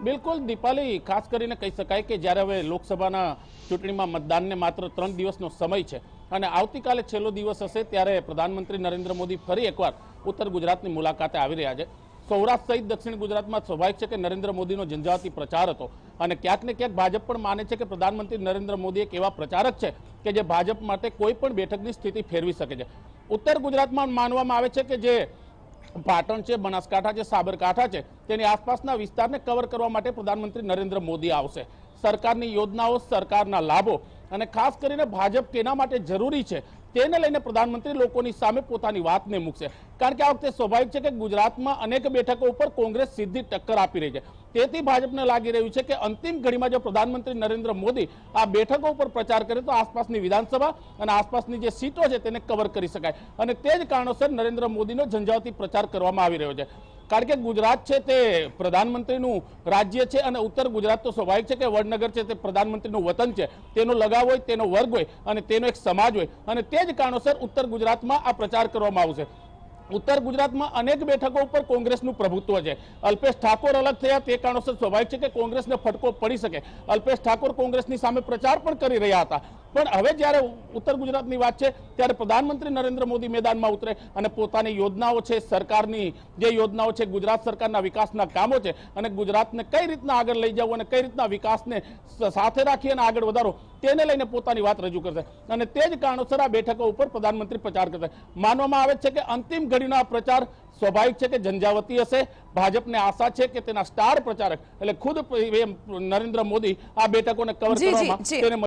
બિલકુલ દીપાલી, ખાસ કરીને કહી શકાય કે જ્યારે હવે લોકસભાના ચૂંટણીમાં મતદાનને માત્ર 3 દિવસનો સમય છે અને આવતીકાલે છેલ્લો દિવસ હશે ત્યારે પ્રધાનમંત્રી નરેન્દ્ર મોદી ફરી એકવાર ઉત્તર ગુજરાતની મુલાકાતે આવી રહ્યા છે। સૌરાષ્ટ્ર સહિત દક્ષિણ ગુજરાતમાં સ્વાભાવિક છે કે નરેન્દ્ર મોદીનો ઝંઝાવાતી પ્રચાર હતો અને ક્યાંક ને ક્યાંક ભાજપ પણ માને છે કે પ્રધાનમંત્રી નરેન્દ્ર મોદી એક એવા પ્રચારક છે કે જે ભાજપ માટે કોઈ પણ બેઠકની સ્થિતિ ફેરવી શકે છે। ઉત્તર ગુજરાતમાં માનવામાં આવે છે કે જે પાટણ છે, બનાસકાંઠા છે, સાબરકાંઠા છે, તેની આસપાસના વિસ્તારને કવર કરવા માટે પ્રધાનમંત્રી નરેન્દ્ર મોદી આવશે। સરકારની યોજનાઓ, સરકારના લાભો અને ખાસ કરીને ભાજપ કેના માટે જરૂરી છે તેને લઈને પ્રધાનમંત્રી લોકોની સામે પોતાની વાતને મૂકશે। કારણ કે આ વખતે સ્વાભાવિક છે કે ગુજરાતમાં અનેક બેઠકો ઉપર કોંગ્રેસ સીધી ટક્કર આપી રહી છે। તેથી ભાજપને લાગી રહ્યું છે કે અંતિમ ઘડીમાં જો પ્રધાનમંત્રી નરેન્દ્ર મોદી આ બેઠકો ઉપર પ્રચાર કરે તો આસપાસની વિધાનસભા અને આસપાસની જે સીટો છે તેને કવર કરી શકાય અને તે જ કારણોસર નરેન્દ્ર મોદીનો ઝંઝાવાતી પ્રચાર કરવામાં આવી રહ્યો છે। કારણ કે ગુજરાત છે તે પ્રધાનમંત્રીનું રાજ્ય છે અને ઉત્તર ગુજરાત તો સ્વાભાવિક છે કે વડનગર છે તે પ્રધાનમંત્રીનું વતન છે, તેનો લગાવ હોય, તેનો વર્ગ હોય અને તેનો એક સમાજ હોય અને તે જ કારણોસર ઉત્તર ગુજરાતમાં આ પ્રચાર કરવામાં આવશે। ઉત્તર ગુજરાતમાં અનેક બેઠકો ઉપર કોંગ્રેસનું પ્રભુત્વ છે। અલ્પેશ ઠાકોર અલગ થયા તે કારણોસર સ્વાભાવિક છે કે કોંગ્રેસને ફટકો પડી શકે। અલ્પેશ ઠાકોર કોંગ્રેસની સામે પ્રચાર પણ કરી રહ્યા હતા, પણ હવે જ્યારે ઉત્તર ગુજરાતની વાત છે ત્યારે પ્રધાનમંત્રી નરેન્દ્ર મોદી મેદાનમાં ઉતરે અને પોતાની યોજનાઓ છે, સરકારની જે યોજનાઓ છે, ગુજરાત સરકારના વિકાસના કામો છે અને ગુજરાતને કઈ રીતના આગળ લઈ જવું અને કઈ રીતના વિકાસને સાથે રાખી અને આગળ વધારો તેને લઈને પોતાની વાત રજૂ કરશે અને તે જ કારણોસર આ બેઠકો ઉપર પ્રધાનમંત્રી પ્રચાર કરશે। માનવામાં આવે છે કે અંતિમ ઘડીનો આ પ્રચાર સ્વાભાવિક છે કે ઝંઝાવતી હશે। ભાજપને આશા છે કે તેના સ્ટાર પ્રચારક એટલે ખુદ નરેન્દ્ર મોદી આ બેઠકોને કવર કરવામાં તેને